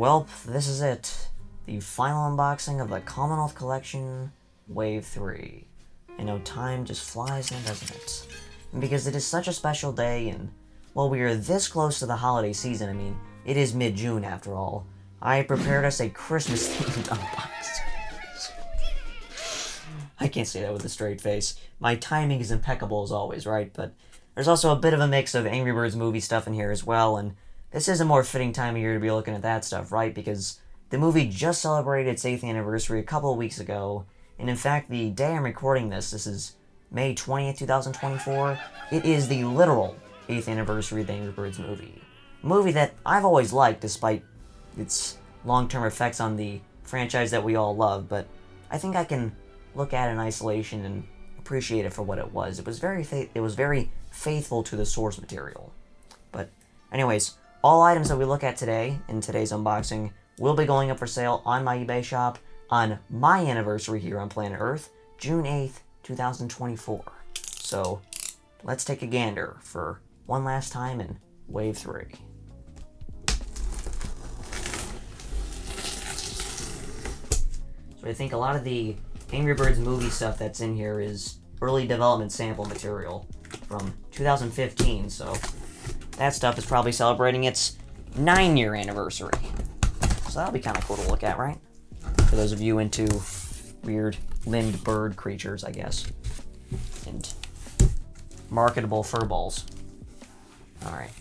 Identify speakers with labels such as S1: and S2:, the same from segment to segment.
S1: Welp, this is it. The final unboxing of the Commonwealth Collection, Wave 3. I know time just flies in, doesn't it? And because it is such a special day, and while we are this close to the holiday season, I mean, it is mid-June after all, I prepared us a Christmas-themed unboxing. I can't say that with a straight face. My timing is impeccable as always, right? But there's also a bit of a mix of Angry Birds movie stuff in here as well, and this is a more fitting time of year to be looking at that stuff, right? Because the movie just celebrated its 8th anniversary a couple of weeks ago, and in fact, the day I'm recording this is May 20th, 2024, it is the literal 8th anniversary of the Angry Birds movie. A movie that I've always liked, despite its long-term effects on the franchise that we all love, but I think I can look at it in isolation and appreciate it for what it was. It was very faithful to the source material. But anyways, all items that we look at today in today's unboxing will be going up for sale on my eBay shop on my anniversary here on planet Earth, June 8th, 2024. So let's take a gander for one last time in Wave 3. So I think a lot of the Angry Birds movie stuff that's in here is early development sample material from 2015, so that stuff is probably celebrating its 9-year anniversary. So that'll be kind of cool to look at, right? For those of you into weird limbed bird creatures, I guess. And marketable furballs. Alright.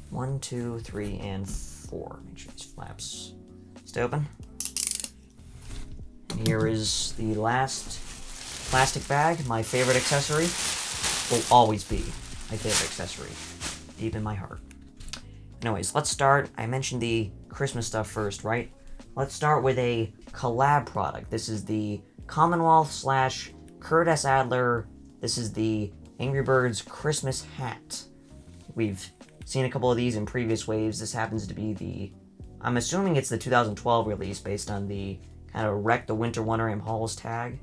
S1: 1, 2, 3, and 4. Make sure these flaps stay open. And here is the last plastic bag, my favorite accessory. Will always be my favorite accessory, deep in my heart. Anyways, let's start. I mentioned the Christmas stuff first, right? Let's start with a collab product. This is the Commonwealth / Kurt S. Adler. This is the Angry Birds Christmas hat. We've seen a couple of these in previous waves. This happens to be the, I'm assuming it's the 2012 release based on the kind of Wreck the Winter Wonderland Halls tag.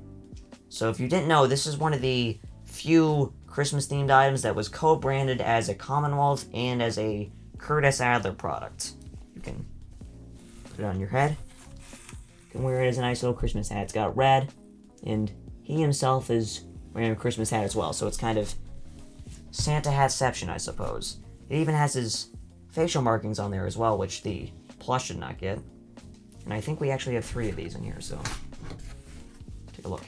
S1: So if you didn't know, this is one of the few Christmas-themed items that was co-branded as a Commonwealth and as a Kurt S. Adler product. You can put it on your head. You can wear it as a nice little Christmas hat. It's got red, and he himself is wearing a Christmas hat as well, so it's kind of Santa hatception, I suppose. It even has his facial markings on there as well, which the Plush did not get. And I think we actually have 3 of these in here, so take a look.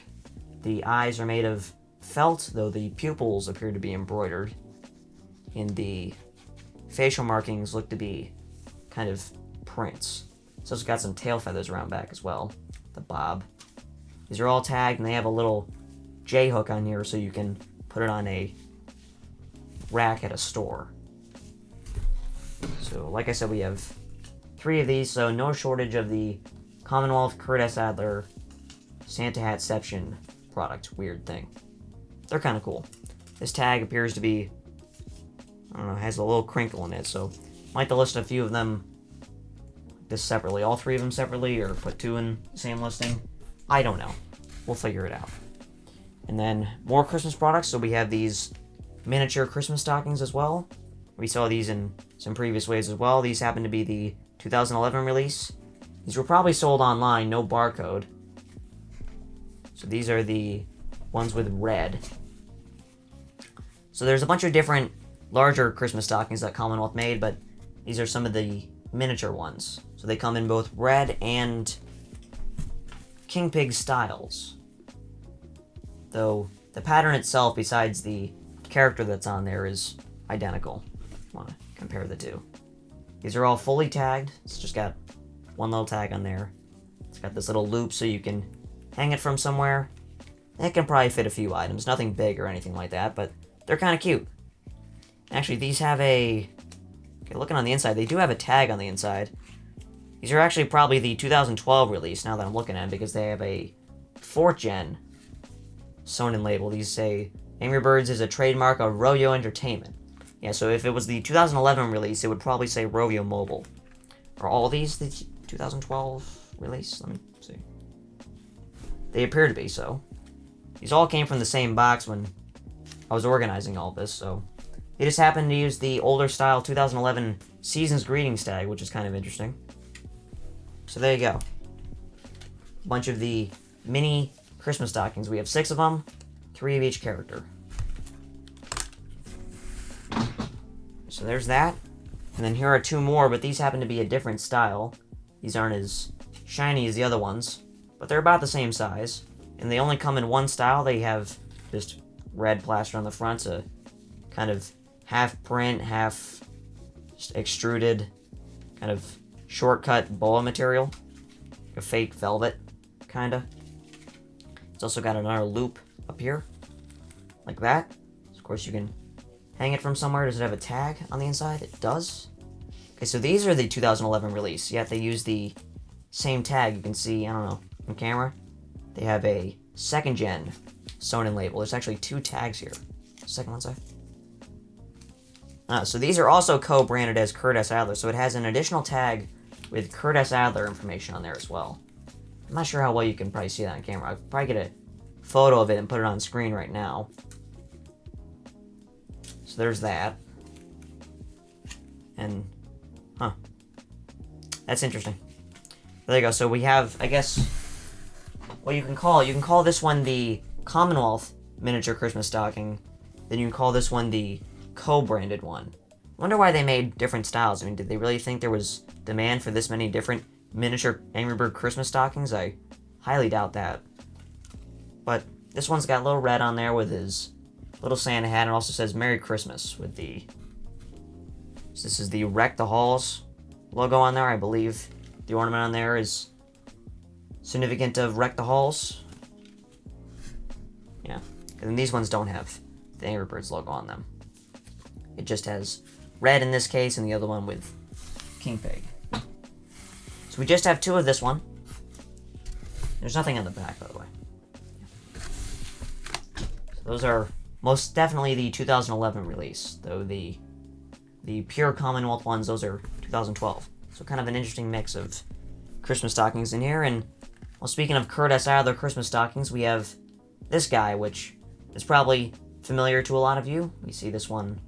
S1: The eyes are made of felt, though the pupils appear to be embroidered. And the facial markings look to be kind of prints. So it's got some tail feathers around back as well. The bob. These are all tagged, and they have a little J-hook on here so you can put it on a rack at a store. So, like I said, we have 3 of these, so no shortage of the Commonwealth Kurt S. Adler Santa hatception product. Weird thing. They're kind of cool. This tag appears to be, I don't know, has a little crinkle in it, so might have to list a few of them this separately. All 3 of them separately, or put 2 in the same listing. I don't know. We'll figure it out. And then more Christmas products, so we have these miniature Christmas stockings as well. We saw these in some previous waves as well. These happen to be the 2011 release. These were probably sold online, no barcode. So these are the ones with red. So there's a bunch of different larger Christmas stockings that Commonwealth made, but these are some of the miniature ones. So they come in both red and King Pig styles. Though the pattern itself, besides the character that's on there, is identical. Want to compare the two. These are all fully tagged. It's just got one little tag on there. It's got this little loop so you can hang it from somewhere. It can probably fit a few items. Nothing big or anything like that, but they're kind of cute. Actually, these have a... Okay, looking on the inside, they do have a tag on the inside. These are actually probably the 2012 release, now that I'm looking at them, because they have a 4th gen sewn in label. These say, Angry Birds is a trademark of Royo Entertainment. Yeah, so if it was the 2011 release, it would probably say Royo Mobile. Are all these the 2012 release? Let me see. They appear to be, so. These all came from the same box when I was organizing all this, so. They just happened to use the older style 2011 Season's Greetings tag, which is kind of interesting. So there you go. A bunch of the mini Christmas stockings. We have 6 of them, 3 of each character. So there's that. And then here are 2 more, but these happen to be a different style. These aren't as shiny as the other ones, but they're about the same size. And they only come in one style. They have just red plaster on the front, so kind of half print, half just extruded, kind of shortcut boa material. A fake velvet, kinda. It's also got another loop up here, like that. So of course you can hang it from somewhere. Does it have a tag on the inside? It does. Okay, so these are the 2011 release, yet they use the same tag. You can see, I don't know, on camera, they have a second gen sewn in label. There's actually 2 tags here. Second one, sorry. So these are also co-branded as Kurt S. Adler, so it has an additional tag with Kurt S. Adler information on there as well. I'm not sure how well you can probably see that on camera. I'll probably get a photo of it and put it on screen right now. So there's that. And, that's interesting. There you go. So we have, I guess, what you can call this one the Commonwealth miniature Christmas stocking. Then you can call this one the co-branded one. I wonder why they made different styles. I mean, did they really think there was demand for this many different miniature Angry Bird Christmas stockings? I highly doubt that. But this one's got a little red on there with his little Santa hat, and it also says Merry Christmas with the... So this is the Wreck the Halls logo on there. I believe the ornament on there is significant of Wreck the Halls. Yeah, and then these ones don't have the Angry Birds logo on them. It just has red in this case, and the other one with King Pig. So we just have 2 of this one. There's nothing on the back, by the way. So those are most definitely the 2011 release, though the pure Commonwealth ones, those are 2012. So kind of an interesting mix of Christmas stockings in here. And, well, speaking of Kurt S. Adler Christmas stockings, we have this guy, which is probably familiar to a lot of you. We see this one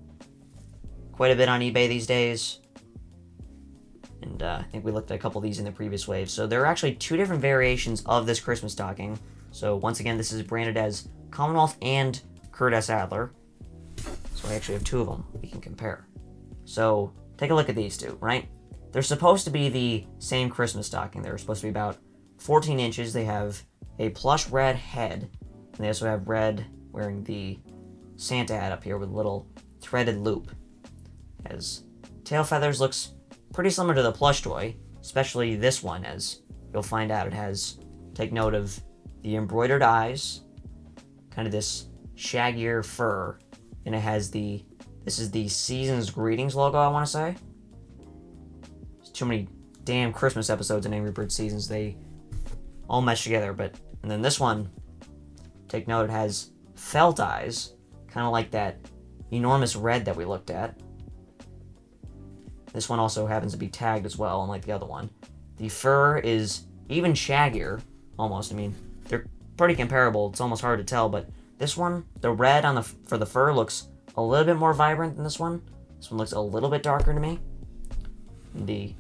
S1: quite a bit on eBay these days. And I think we looked at a couple of these in the previous wave. So there are actually 2 different variations of this Christmas stocking. So once again, this is branded as Commonwealth and Kurt S. Adler. So we actually have 2 of them we can compare. So take a look at these 2, right? They're supposed to be the same Christmas stocking. They're supposed to be about 14 inches. They have a plush red head. And they also have red wearing the Santa hat up here with a little threaded loop. As tail feathers looks pretty similar to the plush toy, especially this one, as you'll find out. It has, take note of the embroidered eyes, kind of this shaggier fur, and it has this is the Season's Greetings logo, I want to say. There's too many damn Christmas episodes in Angry Bird Seasons, they all mesh together, and then this one, take note, it has felt eyes, kind of like that enormous red that we looked at. This one also happens to be tagged as well, unlike the other one. The fur is even shaggier, almost. I mean, they're pretty comparable. It's almost hard to tell, but this one, the red for the fur looks a little bit more vibrant than this one. This one looks a little bit darker to me. The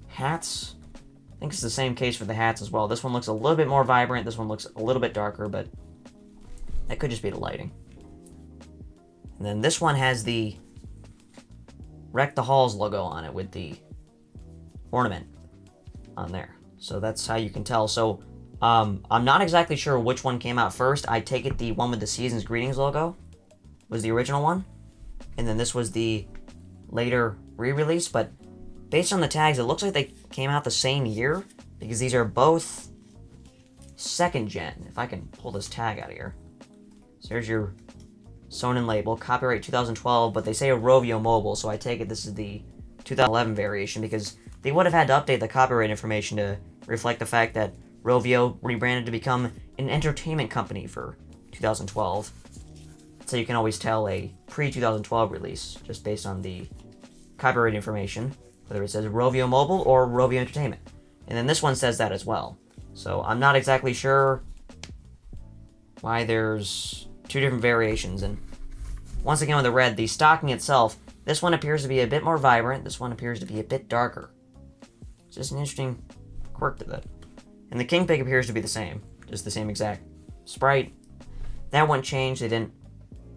S1: hats, I think it's the same case for the hats as well. This one looks a little bit more vibrant. This one looks a little bit darker, but that could just be the lighting. And then this one has the Wreck the Halls logo on it with the ornament on there. So that's how you can tell. So I'm not exactly sure which one came out first. I take it the one with the Season's Greetings logo was the original one. And then this was the later re-release. But based on the tags, it looks like they came out the same year, because these are both second gen. If I can pull this tag out of here. So there's your sewn in label, copyright 2012, but they say a Rovio Mobile, so I take it this is the 2011 variation, because they would have had to update the copyright information to reflect the fact that Rovio rebranded to become an entertainment company for 2012. So you can always tell a pre-2012 release just based on the copyright information, whether it says Rovio Mobile or Rovio Entertainment. And then this one says that as well. So I'm not exactly sure why there's 2 different variations. And once again with the red, the stocking itself, This one appears to be a bit more vibrant. This one appears to be a bit darker. It's just an interesting quirk to that. And the King Pig appears to be the same. Just the same exact sprite. That one changed. They didn't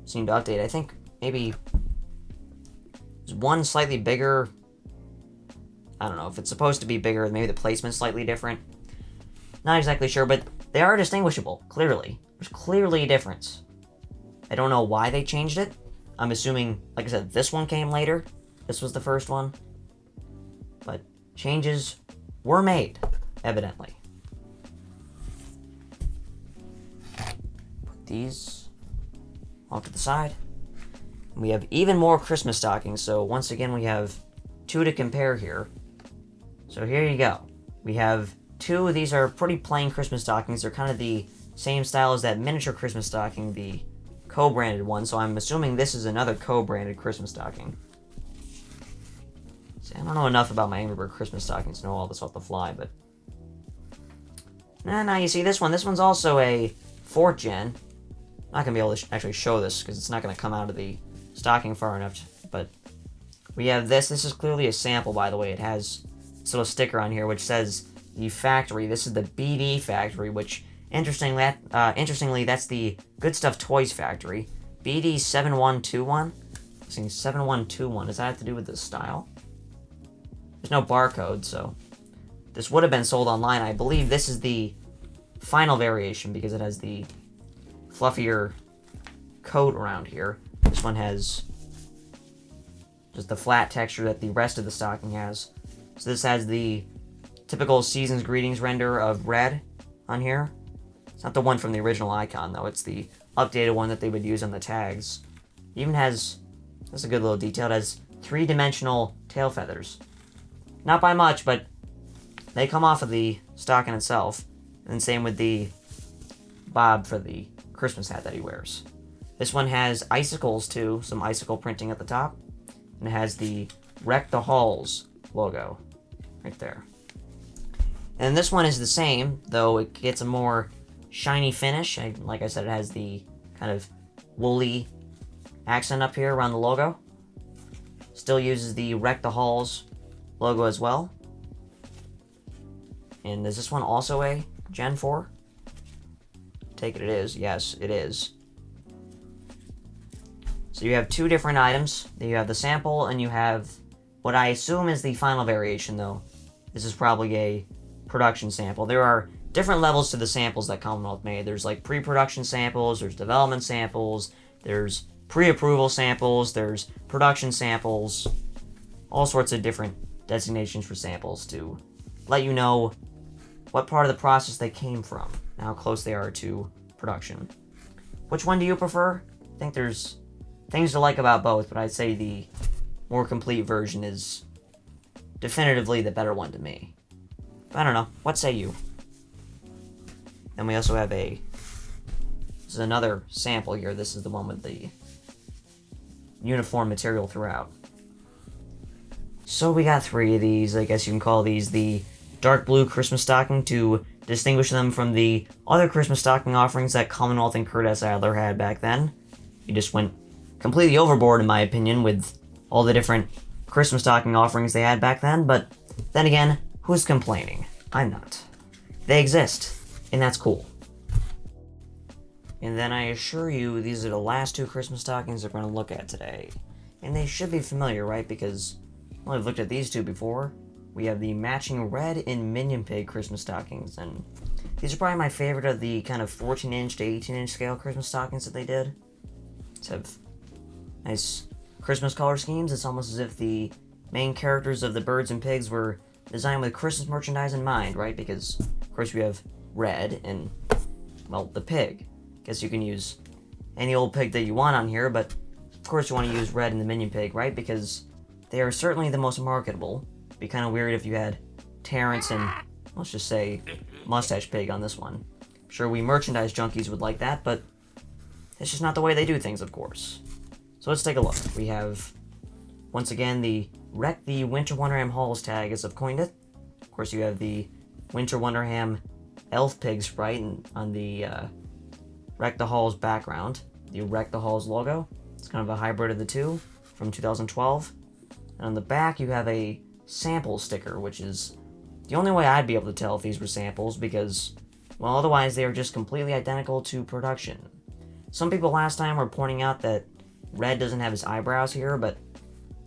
S1: seem to update. I think maybe there's one slightly bigger. I don't know if it's supposed to be bigger. Maybe the placement's slightly different. Not exactly sure, but they are distinguishable, clearly. There's clearly a difference. I don't know why they changed it. I'm assuming, like I said, this one came later. This was the first one. But changes were made, evidently. Put these off to the side. We have even more Christmas stockings, so once again we have two to compare here. So here you go. We have two. These are pretty plain Christmas stockings. They're kind of the same style as that miniature Christmas stocking, the co-branded one, so I'm assuming this is another co-branded Christmas stocking. See, I don't know enough about my Angry Bird Christmas stockings to know all this off the fly, but... Now you see this one. This one's also a 4th gen. I'm not going to be able to actually show this, because it's not going to come out of the stocking far enough, but... We have this. This is clearly a sample, by the way. It has this little sticker on here, which says the factory. This is the BD factory, which... Interestingly, that's the Good Stuff Toys factory. BD 7121. I'm saying 7121. Does that have to do with the style? There's no barcode, so this would have been sold online. I believe this is the final variation because it has the fluffier coat around here. This one has just the flat texture that the rest of the stocking has. So this has the typical Season's Greetings render of red on here. It's not the one from the original icon, though. It's the updated one that they would use on the tags. It even has, that's a good little detail, it has 3-dimensional tail feathers. Not by much, but they come off of the stocking itself. And same with the bob for the Christmas hat that he wears. This one has icicles, too. Some icicle printing at the top. And it has the Wreck the Halls logo right there. And this one is the same, though it gets a more shiny finish. Like I said, it has the kind of woolly accent up here around the logo. Still uses the Wreck the Halls logo as well. And is this one also a Gen 4? Take it is. Yes, it is. So you have two different items. You have the sample, and you have what I assume is the final variation, though. This is probably a production sample. There are different levels to the samples that Commonwealth made. There's like pre-production samples, there's development samples, there's pre-approval samples, there's production samples, all sorts of different designations for samples to let you know what part of the process they came from and how close they are to production. Which one do you prefer? I think there's things to like about both, but I'd say the more complete version is definitively the better one to me. But I don't know. What say you? Then we also have this is another sample here. This is the one with the uniform material throughout. So we got 3 of these. I guess you can call these the dark blue Christmas stocking to distinguish them from the other Christmas stocking offerings that Commonwealth and Kurt S. Adler had back then. You just went completely overboard, in my opinion, with all the different Christmas stocking offerings they had back then, but then again, who's complaining? I'm not. They exist, and that's cool. And then I assure you, these are the last 2 Christmas stockings we're going to look at today. And they should be familiar, right? Because, well, I've looked at these 2 before. We have the matching red and Minion Pig Christmas stockings, and these are probably my favorite of the kind of 14-inch to 18-inch scale Christmas stockings that they did. These have nice Christmas color schemes. It's almost as if the main characters of the birds and pigs were designed with Christmas merchandise in mind, right? Because, of course, we have red and, well, the pig. Guess you can use any old pig that you want on here, but of course you want to use red in the Minion Pig, right? Because they are certainly the most marketable. It'd be kind of weird if you had Terrence and, let's just say, Mustache Pig on this one. I'm sure we merchandise junkies would like that, but it's just not the way they do things, of course. So let's take a look. We have, once again, the Wreck the Winter Wonderham Halls tag, as I've coined it. Of course, you have the Winter Wonderham Elf Pig sprite on the Wreck the Halls background. The Wreck the Halls logo. It's kind of a hybrid of the two. from 2012. And on the back, you have a sample sticker, which is the only way I'd be able to tell if these were samples, because, well, otherwise they are just completely identical to production. Some people last time were pointing out that Red doesn't have his eyebrows here, but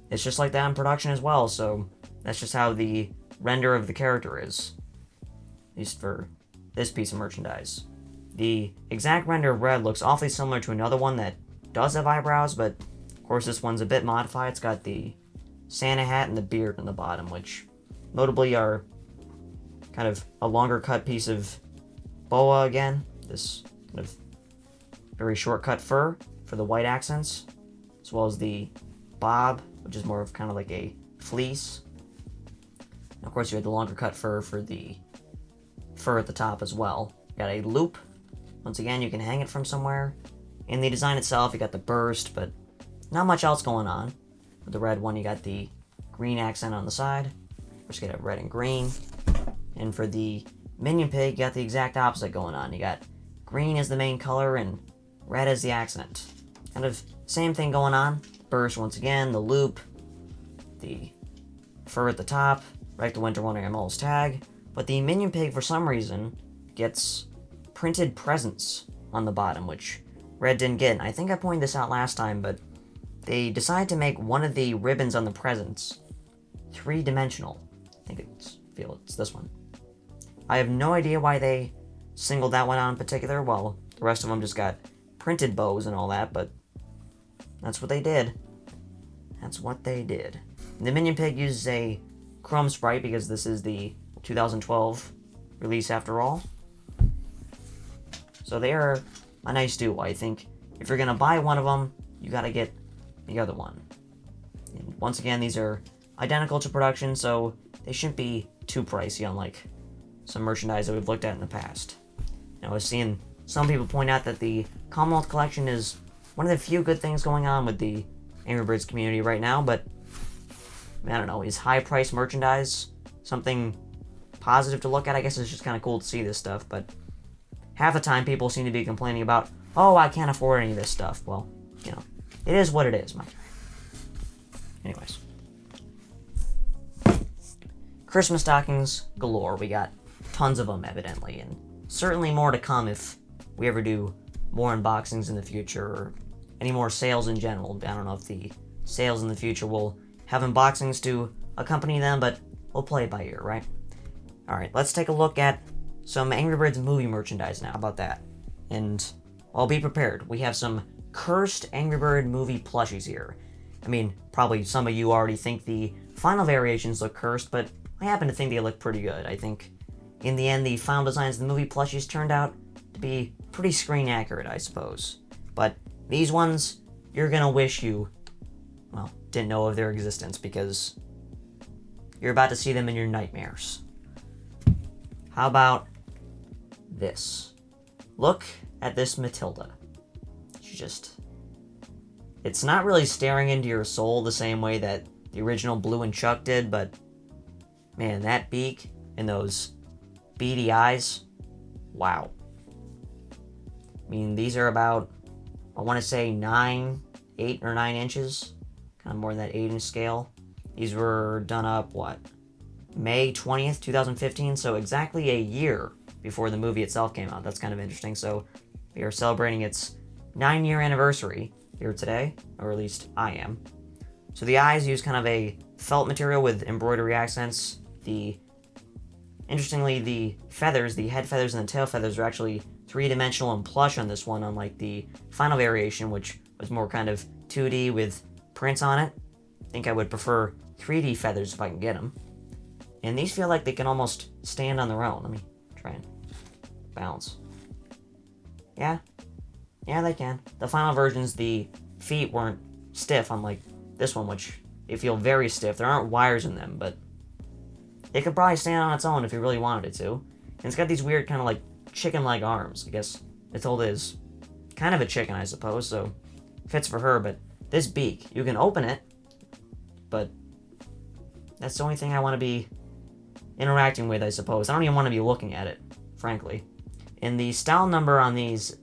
S1: it's just like that in production as well, so that's just how the render of the character is. At least for this piece of merchandise. The exact render of Red looks awfully similar to another one that does have eyebrows, but of course this one's a bit modified. It's got the Santa hat and the beard on the bottom, which notably are kind of a longer cut piece of boa again. This kind of very short cut fur for the white accents, as well as the bob, which is more of kind of like a fleece. And of course you had the longer cut fur for the fur at the top as well. You got a loop. Once again, you can hang it from somewhere. In the design itself, you got the burst, but not much else going on. With the red one, you got the green accent on the side. Just get a red and green. And for the minion pig, you got the exact opposite going on. You got green as the main color and red as the accent. Kind of same thing going on. Burst once again, the loop, the fur at the top, right to Winter Wonder Emerald's tag. But the minion pig, for some reason, gets printed presents on the bottom, which Red didn't get. And I think I pointed this out last time, but they decided to make one of the ribbons on the presents three-dimensional. I think it's this one. I have no idea why they singled that one out in particular, while the rest of them just got printed bows and all that, but that's what they did. That's what they did. The minion pig uses a chrome sprite because this is the 2012 release after all. So they are a nice duo. I think if you're going to buy one of them, you got to get the other one. And once again, these are identical to production, so they shouldn't be too pricey, unlike some merchandise that we've looked at in the past. Now, I was seeing some people point out that the Commonwealth collection is one of the few good things going on with the Angry Birds community right now, but I don't know, is high-priced merchandise something positive to look at? I guess it's just kind of cool to see this stuff, but half the time people seem to be complaining about, oh, I can't afford any of this stuff. Well, you know, it is what it is, my guy. Anyways. Christmas stockings galore. We got tons of them, evidently, and certainly more to come if we ever do more unboxings in the future, or any more sales in general. I don't know if the sales in the future will have unboxings to accompany them, but we'll play it by ear, right? Alright, let's take a look at some Angry Birds movie merchandise now. How about that? And I'll be prepared. We have some cursed Angry Bird movie plushies here. I mean, probably some of you already think the final variations look cursed, but I happen to think they look pretty good. I think, in the end, the final designs of the movie plushies turned out to be pretty screen accurate, I suppose. But these ones, you're gonna wish you, well, didn't know of their existence, because you're about to see them in your nightmares. How about this? Look at this Matilda. She just... It's not really staring into your soul the same way that the original Blue and Chuck did, but man, that beak and those beady eyes, wow. I mean, these are about, I want to say 8 or 9 inches, kind of more than that 8-inch scale. These were done up, what, May 20th, 2015, so exactly a year before the movie itself came out. That's kind of interesting. So we are celebrating its 9-year anniversary here today, or at least I am. So the eyes use kind of a felt material with embroidery accents. Interestingly, the feathers, the head feathers and the tail feathers, are actually 3-dimensional and plush on this one, unlike the final variation, which was more kind of 2D with prints on it. I think I would prefer 3D feathers if I can get them. And these feel like they can almost stand on their own. Let me try and balance. Yeah, they can. The final versions, the feet weren't stiff, unlike this one, which they feel very stiff. There aren't wires in them, but it could probably stand on its own if you really wanted it to. And it's got these weird kind of like chicken leg arms. I guess Matilda is kind of a chicken, I suppose, so fits for her. But this beak, you can open it, but that's the only thing I want to be interacting with, I suppose. I don't even want to be looking at it, frankly. And the style number on these,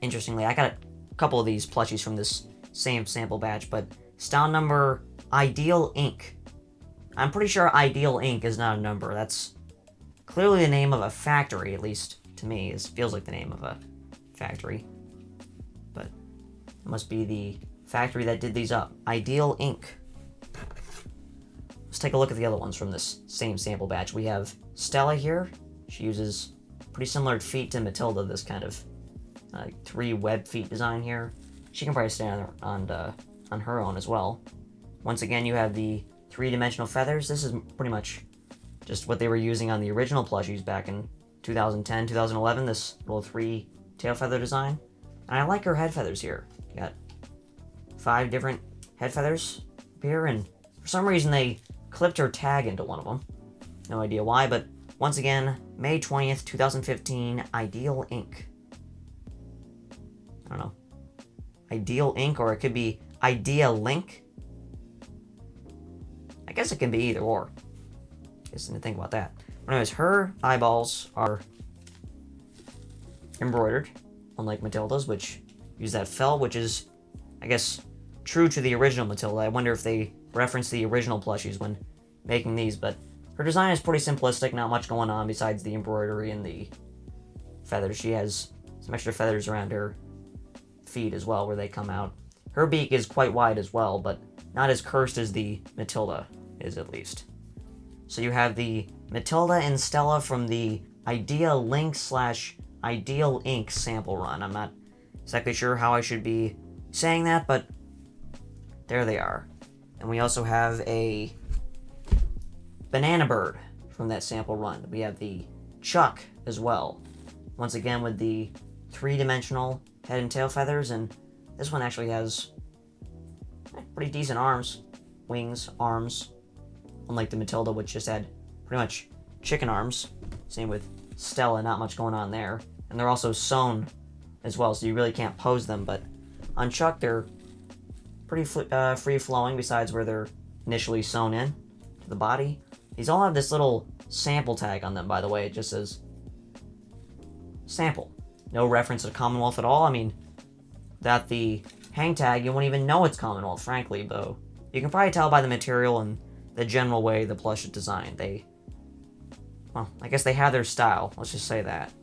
S1: interestingly, I got a couple of these plushies from this same sample batch, but style number Ideal Inc. I'm pretty sure Ideal Inc. is not a number. That's clearly the name of a factory, at least to me. It feels like the name of a factory. But it must be the factory that did these up. Ideal Inc. Let's take a look at the other ones from this same sample batch. We have Stella here. She uses pretty similar feet to Matilda, this kind of 3 web feet design here. She can probably stand on her own as well. Once again, you have the 3-dimensional feathers. This is pretty much just what they were using on the original plushies back in 2010, 2011, this little 3 tail feather design. And I like her head feathers here. You got 5 different head feathers here, and for some reason they clipped her tag into one of them. No idea why, but once again, May 20th, 2015, Ideal Inc. I don't know. Ideal Inc., or it could be Idea Link. I guess it can be either or. Just didn't think about that. But anyways, her eyeballs are embroidered, unlike Matilda's, which use that felt, which is, I guess, true to the original Matilda. I wonder if they referenced the original plushies when making these, but her design is pretty simplistic, not much going on besides the embroidery and the feathers. She has some extra feathers around her feet as well, where they come out. Her beak is quite wide as well, but not as cursed as the Matilda is, at least. So you have the Matilda and Stella from the Idea Link / Ideal Inc. sample run. I'm not exactly sure how I should be saying that, but there they are. And we also have a Banana Bird from that sample run. We have the Chuck as well. Once again with the 3-dimensional head and tail feathers, and this one actually has pretty decent arms, wings, arms, unlike the Matilda, which just had pretty much chicken arms. Same with Stella, not much going on there. And they're also sewn as well, so you really can't pose them, but on Chuck, they're pretty free-flowing, besides where they're initially sewn in to the body. These all have this little sample tag on them, by the way. It just says sample. No reference to Commonwealth at all. I mean, without the hang tag, you won't even know it's Commonwealth, frankly, though. You can probably tell by the material and the general way the plush is designed. Well, I guess they have their style, let's just say that.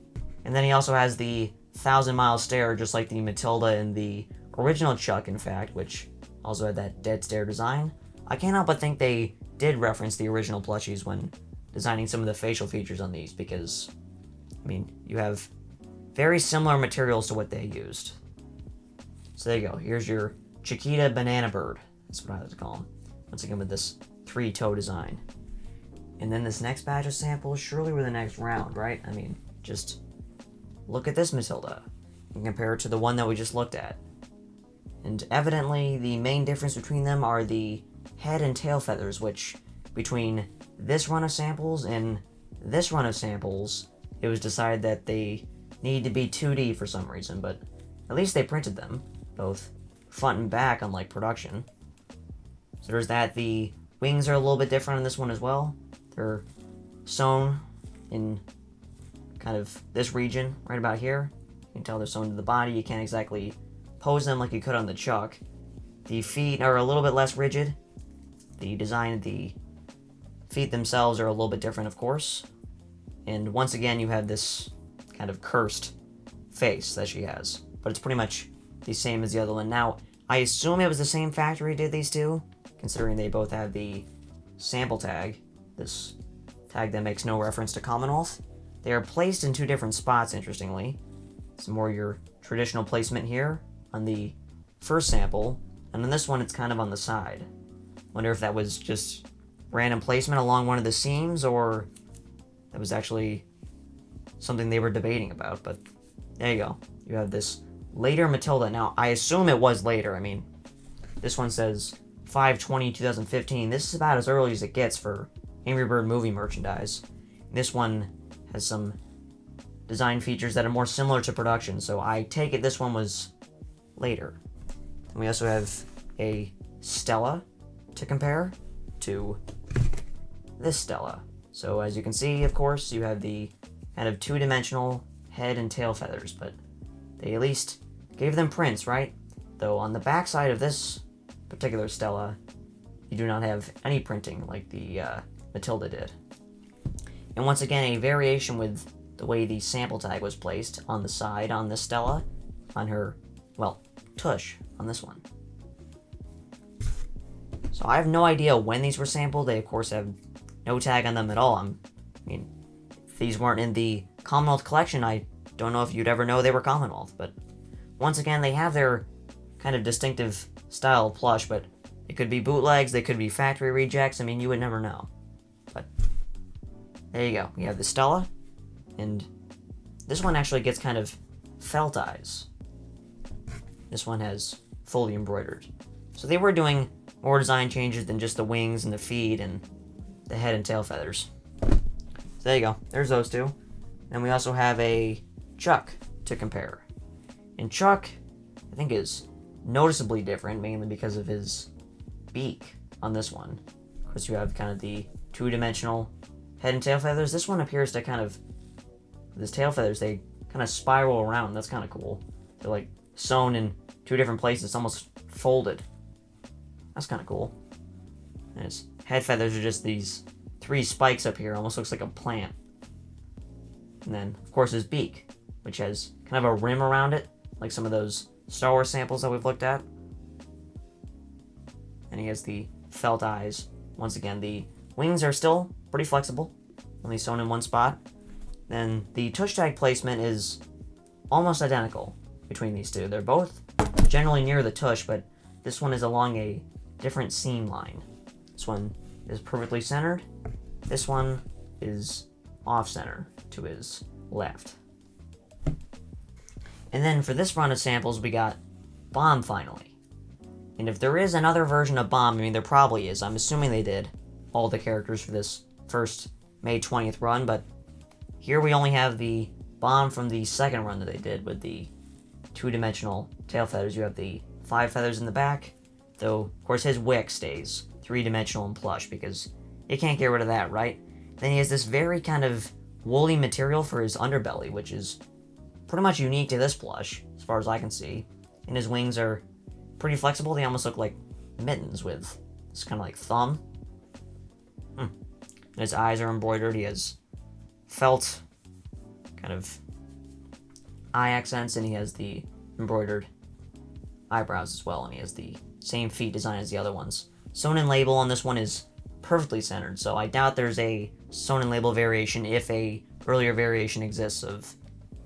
S1: And then he also has the 1,000-mile stare, just like the Matilda and the original Chuck, in fact, which also had that dead stare design. I can't help but think they did reference the original plushies when designing some of the facial features on these, because, I mean, you have very similar materials to what they used. So there you go. Here's your Chiquita Banana Bird. That's what I like to call him. Once again with this 3-toe design. And then this next batch of samples, surely we're the next round, right? I mean, just look at this Matilda and compare it to the one that we just looked at. And evidently, the main difference between them are the head and tail feathers, which between this run of samples and this run of samples, it was decided that they need to be 2D for some reason, but at least they printed them, both front and back, unlike production. So there's that. The wings are a little bit different in this one as well. They're sewn in kind of this region, right about here. You can tell they're sewn to the body. You can't exactly pose them like you could on the Chuck. The feet are a little bit less rigid. The design of the feet themselves are a little bit different, of course. And once again, you have this kind of cursed face that she has. But it's pretty much the same as the other one. Now, I assume it was the same factory did these two, considering they both have the sample tag, this tag that makes no reference to Commonwealth. They are placed in 2 different spots, interestingly. It's more your traditional placement here on the first sample, and on this one it's kind of on the side. Wonder if that was just random placement along one of the seams, or that was actually something they were debating about, but there you go. You have this later Matilda. Now, I assume it was later. I mean, this one says 5/20/2015. This is about as early as it gets for Angry Bird movie merchandise. This one has some design features that are more similar to production, so I take it this one was later. And we also have a Stella to compare to this Stella. So as you can see, of course, you have the kind of 2-dimensional head and tail feathers, but they at least gave them prints, right? Though on the back side of this particular Stella, you do not have any printing like the Matilda did. And once again, a variation with the way the sample tag was placed on the side on this Stella, on her, well, tush on this one. So I have no idea when these were sampled. They, of course, have no tag on them at all. I mean, if these weren't in the Commonwealth collection, I don't know if you'd ever know they were Commonwealth. But once again, they have their kind of distinctive style of plush, but it could be bootlegs, they could be factory rejects. I mean, you would never know. But there you go. We have the Stella, and this one actually gets kind of felt eyes. This one has fully embroidered. So they were doing more design changes than just the wings and the feet and the head and tail feathers. So there you go. There's those two. And we also have a Chuck to compare. And Chuck, I think, is noticeably different, mainly because of his beak on this one. Of course, you have kind of the two-dimensional head and tail feathers. This one appears to kind of, with his tail feathers, they kind of spiral around. That's kind of cool. They're like sewn in two different places, almost folded. That's kind of cool. And his head feathers are just these three spikes up here. Almost looks like a plant. And then, of course, his beak, which has kind of a rim around it, like some of those Star Wars samples that we've looked at. And he has the felt eyes. Once again, the wings are still pretty flexible, only sewn in one spot. Then the tush tag placement is almost identical between these two. They're both generally near the tush, but this one is along a different seam line. This one is perfectly centered. This one is off-center to his left. And then for this run of samples, we got Bomb finally. And if there is another version of Bomb, I mean, there probably is. I'm assuming they did all the characters for this first May 20th run, but here we only have the Bomb from the second run that they did with the two-dimensional tail feathers. You have the 5 feathers in the back, though, of course, his wick stays three-dimensional and plush because you can't get rid of that, right? Then he has this very kind of woolly material for his underbelly, which is pretty much unique to this plush, as far as I can see. And his wings are pretty flexible. They almost look like mittens with this kind of like thumb. And his eyes are embroidered. He has felt kind of eye accents, and he has the embroidered eyebrows as well, and he has the same feet design as the other ones. Sewn in label on this one is perfectly centered, so I doubt there's a sewn in label variation if a earlier variation exists of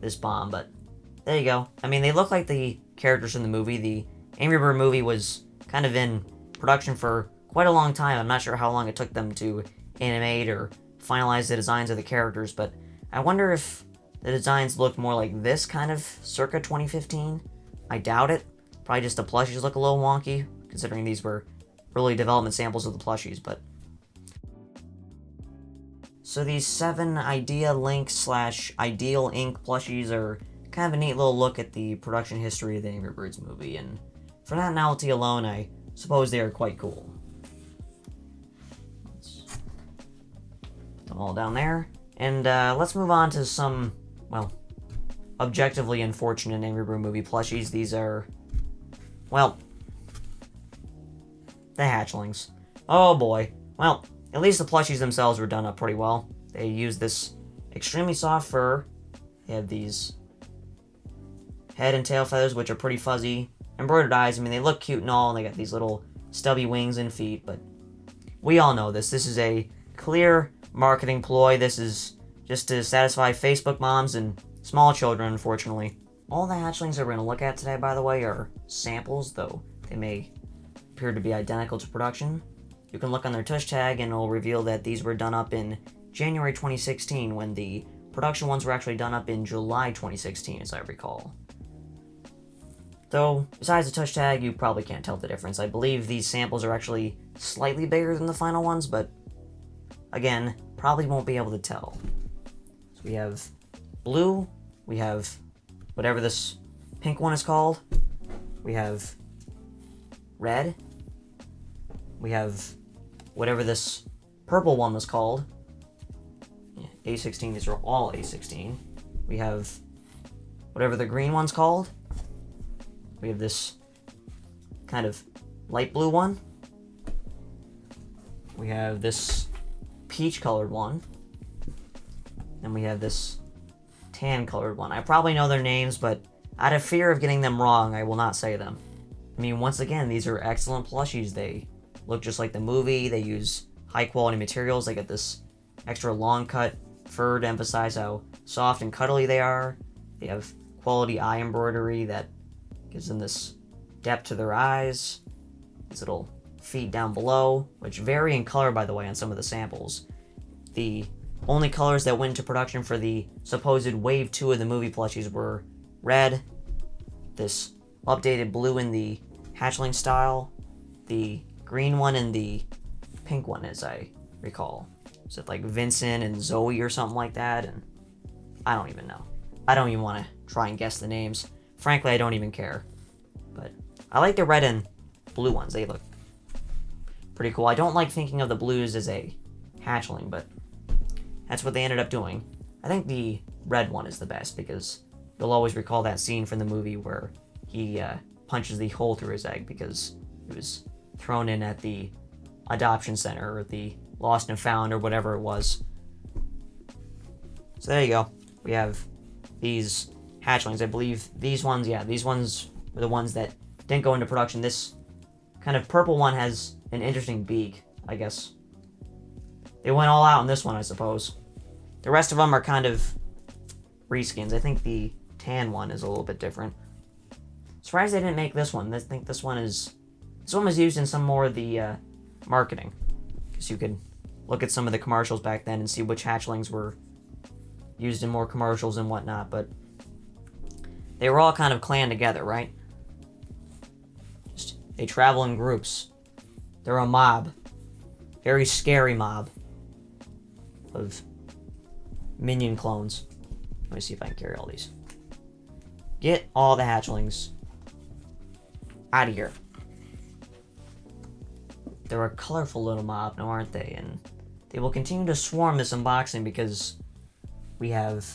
S1: this Bomb, but there you go. I mean, they look like the characters in the movie. The Angry Bird movie was kind of in production for quite a long time. I'm not sure how long it took them to animate or finalize the designs of the characters, but I wonder if the designs look more like this kind of circa 2015. I doubt it. Probably just the plushies look a little wonky, considering these were early development samples of the plushies, but... So these 7 Idea Link / Ideal Ink plushies are kind of a neat little look at the production history of the Angry Birds movie, and for that novelty alone, I suppose they are quite cool. Let's put them all down there, and let's move on to some, well, objectively unfortunate Angry Bird movie plushies. These are, well, the hatchlings. Oh boy. Well, at least the plushies themselves were done up pretty well. They used this extremely soft fur. They have these head and tail feathers, which are pretty fuzzy. Embroidered eyes, I mean, they look cute and all, and they got these little stubby wings and feet, but we all know this. This is a clear marketing ploy. This is just to satisfy Facebook moms and small children, unfortunately. All the hatchlings that we're going to look at today, by the way, are samples, though they may appear to be identical to production. You can look on their tush tag and it'll reveal that these were done up in January 2016, when the production ones were actually done up in July 2016, as I recall. Though, besides the tush tag, you probably can't tell the difference. I believe these samples are actually slightly bigger than the final ones, but again, probably won't be able to tell. So we have blue, we have whatever this pink one is called, we have red, we have whatever this purple one was called. Yeah, A16, these are all A16. We have whatever the green one's called. We have this kind of light blue one. We have this peach colored one. And we have this tan colored one. I probably know their names, but out of fear of getting them wrong, I will not say them. I mean, once again, these are excellent plushies. They look just like the movie. They use high quality materials. They get this extra long cut fur to emphasize how soft and cuddly they are. They have quality eye embroidery that gives them this depth to their eyes. These little feet down below, which vary in color, by the way, on some of the samples. The only colors that went into production for the supposed Wave 2 of the movie plushies were red, this updated blue in the hatchling style, the green one, and the pink one, as I recall. Is it like Vincent and Zoe or something like that? And I don't even know. I don't even want to try and guess the names. Frankly, I don't even care. But I like the red and blue ones. They look pretty cool. I don't like thinking of the blues as a hatchling, but that's what they ended up doing. I think the red one is the best because you'll always recall that scene from the movie where he punches the hole through his egg because it was thrown in at the adoption center or the lost and found or whatever it was. So there you go. We have these hatchlings. I believe these ones, yeah, these ones were the ones that didn't go into production. This kind of purple one has an interesting beak, I guess. They went all out in this one, I suppose. The rest of them are kind of reskins. I think the tan one is a little bit different. Surprised they didn't make this one. I think this one was used in some more of the marketing. Because you could look at some of the commercials back then and see which hatchlings were used in more commercials and whatnot, but they were all kind of clan together, right? They travel in groups. They're a mob. Very scary mob of minion clones. Let me see if I can carry all these. Get all the hatchlings out of here. They're a colorful little mob now, aren't they? And they will continue to swarm this unboxing because we have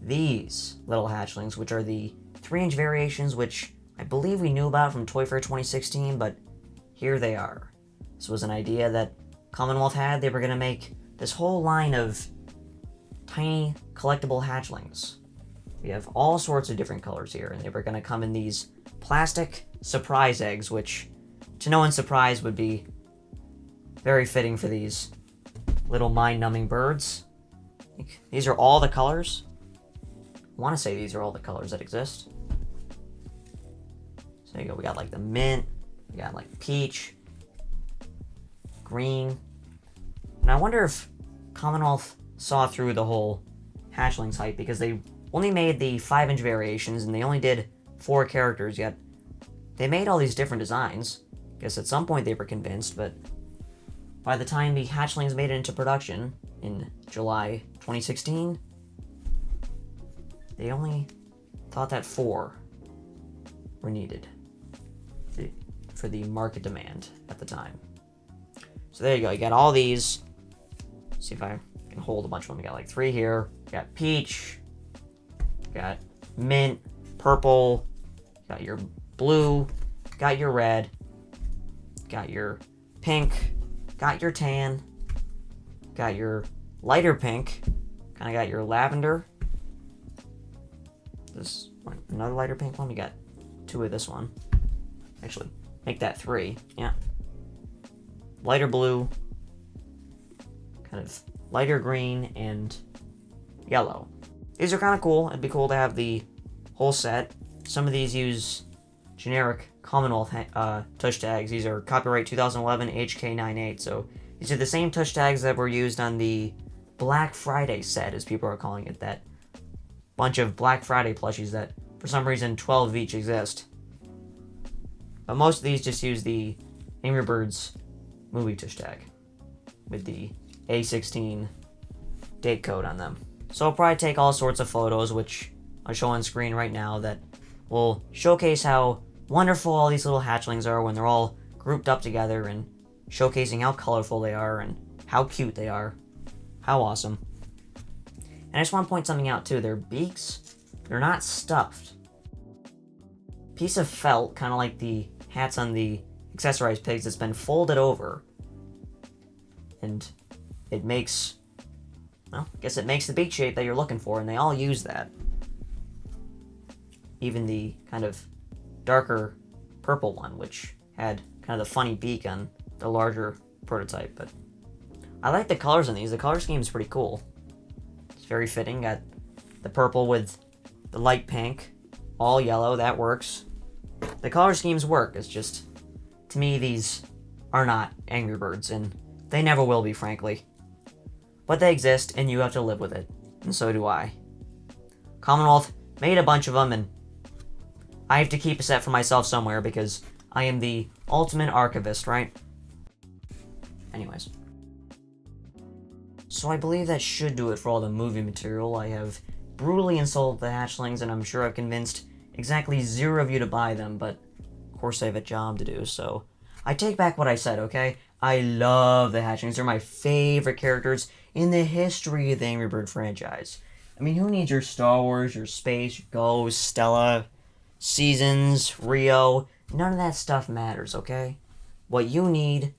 S1: these little hatchlings, which are the 3-inch variations, which I believe we knew about from Toy Fair 2016, but here they are. This was an idea that Commonwealth had. They were going to make this whole line of tiny collectible hatchlings. We have all sorts of different colors here, and they were going to come in these plastic surprise eggs, which, to no one's surprise, would be very fitting for these little mind-numbing birds. These are all the colors. I want to say these are all the colors that exist. So there you go. We got like the mint, we got like peach, green. And I wonder if Commonwealth saw through the whole hatchlings hype because they only made the 5-inch variations and they only did 4 characters, yet they made all these different designs. I guess at some point they were convinced, but by the time the hatchlings made it into production in July 2016, they only thought that 4 were needed for the market demand at the time. So there you go. You got all these. See if I can hold a bunch of them. We got like 3 here. We got peach. Got mint, purple. Got your blue. Got your red. Got your pink. Got your tan. Got your lighter pink. Kind of got your lavender. This one, another lighter pink one. We got 2 of this one. Actually, make that 3. Yeah. Lighter blue. Kind of lighter green and yellow. These are kind of cool. It'd be cool to have the whole set. Some of these use generic Commonwealth touch tags. These are copyright 2011 HK98. So these are the same touch tags that were used on the Black Friday set, as people are calling it. That bunch of Black Friday plushies that, for some reason, 12 of each exist. But most of these just use the Angry Birds movie touch tag with the A16 date code on them. So I'll probably take all sorts of photos, which I'll show on screen right now, that will showcase how wonderful all these little hatchlings are when they're all grouped up together, and showcasing how colorful they are and how cute they are. How awesome. And I just want to point something out too. Their beaks, they're not stuffed. Piece of felt, kind of like the hats on the accessorized pigs that's been folded over. And it makes, well, I guess it makes the beak shape that you're looking for, and they all use that. Even the kind of darker purple one, which had kind of the funny beak on the larger prototype. But I like the colors on these. The color scheme is pretty cool. It's very fitting. Got the purple with the light pink, all yellow. That works. The color schemes work. It's just, to me, these are not Angry Birds, and they never will be, frankly. But they exist, and you have to live with it. And so do I. Commonwealth made a bunch of them, and I have to keep a set for myself somewhere because I am the ultimate archivist, right? Anyways. So I believe that should do it for all the movie material. I have brutally insulted the hatchlings, and I'm sure I've convinced exactly 0 of you to buy them, but of course I have a job to do, so I take back what I said, okay? I love the hatchlings. They're my favorite characters in the history of the Angry Bird franchise. I mean, who needs your Star Wars, your Space, your Ghost, Stella, Seasons, Rio? None of that stuff matters, okay? What you need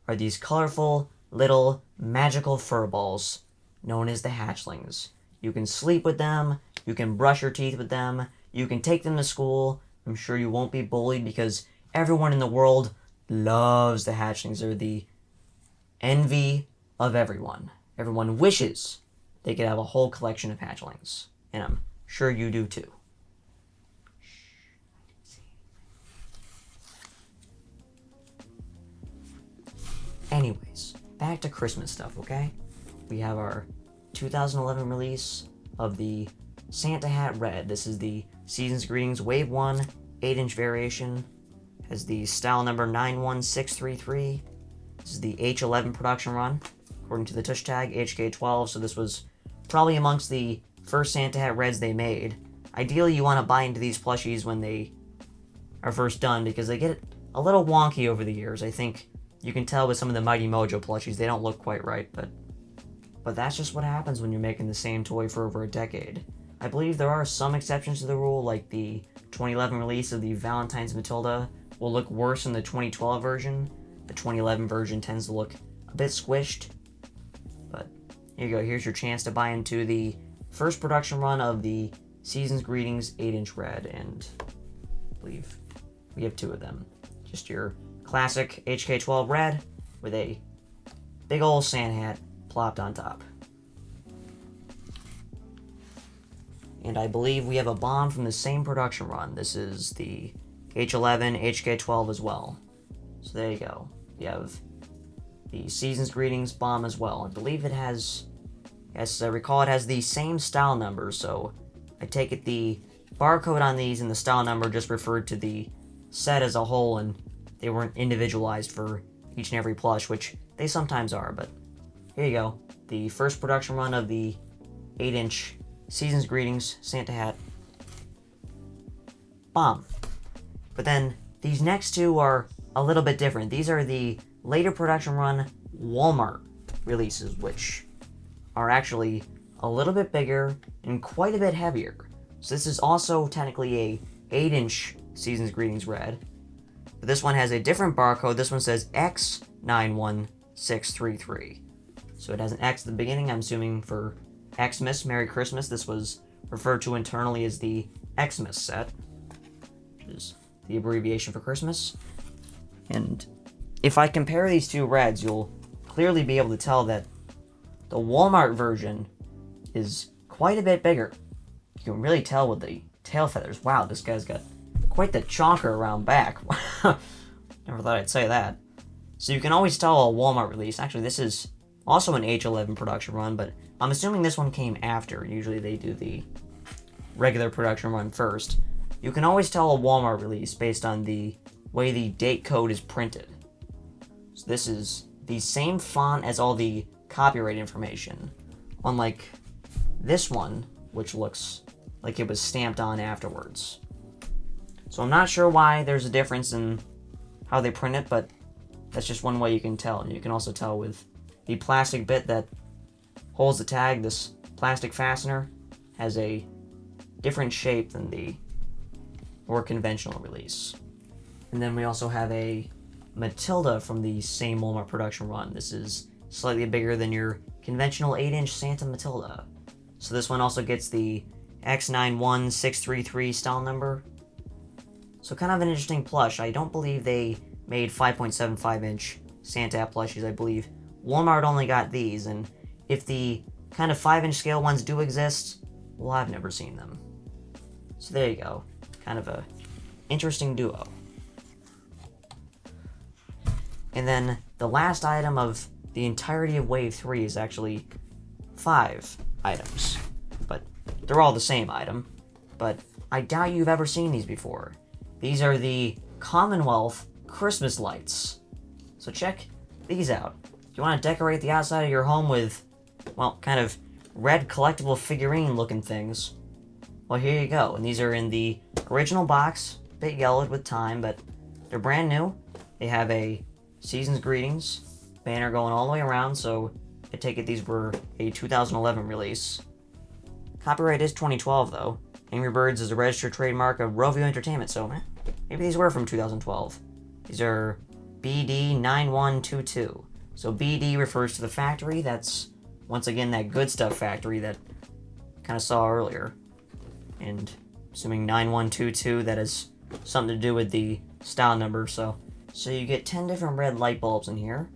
S1: are these colorful, little, magical furballs known as the hatchlings. You can sleep with them, you can brush your teeth with them, you can take them to school. I'm sure you won't be bullied because everyone in the world loves the hatchlings. They're the envy of everyone. Everyone wishes they could have a whole collection of hatchlings. And I'm sure you do too. Anyways, back to Christmas stuff, okay? We have our 2011 release of the Santa Hat Red. This is the Season's Greetings Wave 1 8-inch variation. Has the style number 91633. This is the H11 production run, according to the tush tag, HK12, so this was probably amongst the first Santa Hat Reds they made. Ideally, you want to buy into these plushies when they are first done, because they get a little wonky over the years. I think you can tell with some of the Mighty Mojo plushies, they don't look quite right, but that's just what happens when you're making the same toy for over a decade. I believe there are some exceptions to the rule, like the 2011 release of the Valentine's Matilda will look worse than the 2012 version. The 2011 version tends to look a bit squished. But here you go, here's your chance to buy into the first production run of the Season's Greetings 8-inch Red, and I believe we have 2 of them. Just your classic HK12 Red with a big ol' Santa hat plopped on top. And I believe we have a bomb from the same production run. This is the H11, HK12 as well. So there you go. You have the Season's Greetings bomb as well. I believe it has, yes, I recall it has the same style number, so I take it the barcode on these and the style number just referred to the set as a whole, and they weren't individualized for each and every plush, which they sometimes are, but here you go. The first production run of the 8-inch Season's Greetings Santa Hat bomb. But then these next 2 are a little bit different. These are the later production run Walmart releases, which are actually a little bit bigger and quite a bit heavier. So this is also technically a 8-inch Season's Greetings Red. But this one has a different barcode. This one says X91633. So it has an X at the beginning, I'm assuming for Xmas, Merry Christmas. This was referred to internally as the Xmas set, which is the abbreviation for Christmas. And if I compare these 2 Reds, you'll clearly be able to tell that the Walmart version is quite a bit bigger. You can really tell with the tail feathers. Wow, this guy's got quite the chonker around back. Never thought I'd say that. So you can always tell a Walmart release. Actually, this is also an H11 production run, but I'm assuming this one came after. Usually they do the regular production run first. You can always tell a Walmart release based on the way the date code is printed. So this is the same font as all the copyright information, unlike this one, which looks like it was stamped on afterwards. So I'm not sure why there's a difference in how they print it, but that's just one way you can tell. And you can also tell with the plastic bit that holds the tag. This plastic fastener has a different shape than the more conventional release. And And then we also have a Matilda from the same Walmart production run. This is slightly bigger than your conventional 8-inch Santa Matilda. So this one also gets the X91633 style number. So kind of an interesting plush. I don't believe they made 5.75-inch Santa plushies. I believe Walmart only got these, and if the kind of 5-inch scale ones do exist, well, I've never seen them. So there you go. Kind of a interesting duo. And then the last item of the entirety of Wave 3 is actually 5 items. But they're all the same item. But I doubt you've ever seen these before. These are the Commonwealth Christmas lights. So check these out. If you want to decorate the outside of your home with, well, kind of red collectible figurine looking things, well, here you go. And these are in the original box, a bit yellowed with time, but they're brand new. They have a Season's Greetings banner going all the way around, so I take it these were a 2011 release. Copyright is 2012, though. Angry Birds is a registered trademark of Rovio Entertainment, so maybe these were from 2012. These are BD9122. So BD refers to the factory. That's, once again, that Good Stuff factory that kind of saw earlier. And assuming 9122, that has something to do with the style number, so you get 10 different red light bulbs in here.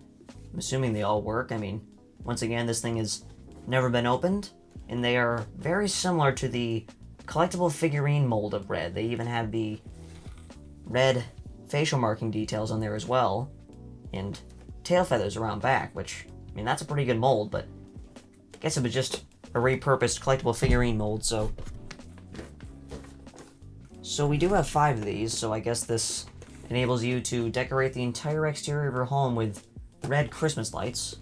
S1: I'm assuming they all work. I mean, once again, this thing has never been opened, and they are very similar to the collectible figurine mold of red. They even have the red facial marking details on there as well, and tail feathers around back, which, I mean, that's a pretty good mold, but I guess it was just a repurposed collectible figurine mold, so we do have 5 of these, so I guess this enables you to decorate the entire exterior of your home with red Christmas lights.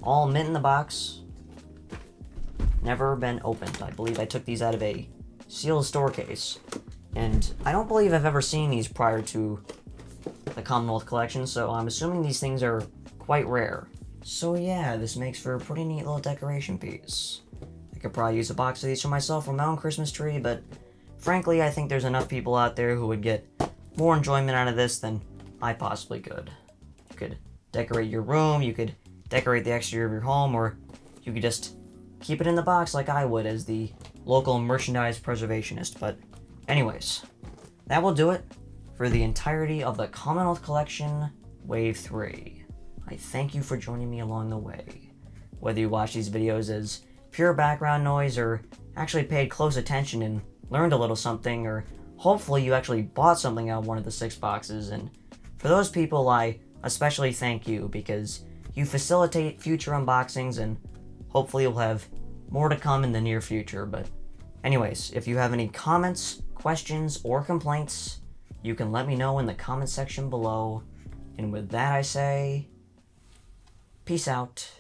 S1: All mint in the box. Never been opened. I believe I took these out of a sealed store case. And I don't believe I've ever seen these prior to the Commonwealth collection, so I'm assuming these things are quite rare. So yeah, this makes for a pretty neat little decoration piece. I could probably use a box of these for myself for my own Christmas tree, but frankly, I think there's enough people out there who would get more enjoyment out of this than I possibly could. You could decorate your room, you could decorate the exterior of your home, or you could just keep it in the box like I would as the local merchandise preservationist. But anyways, that will do it for the entirety of the Commonwealth Collection Wave 3. I thank you for joining me along the way. Whether you watch these videos as pure background noise or actually paid close attention and learned a little something, or hopefully you actually bought something out of one of the 6 boxes, and for those people I especially thank you because you facilitate future unboxings, and hopefully you'll have more to come in the near future. But anyways, if you have any comments, questions, or complaints, you can let me know in the comment section below. And with that I say, peace out.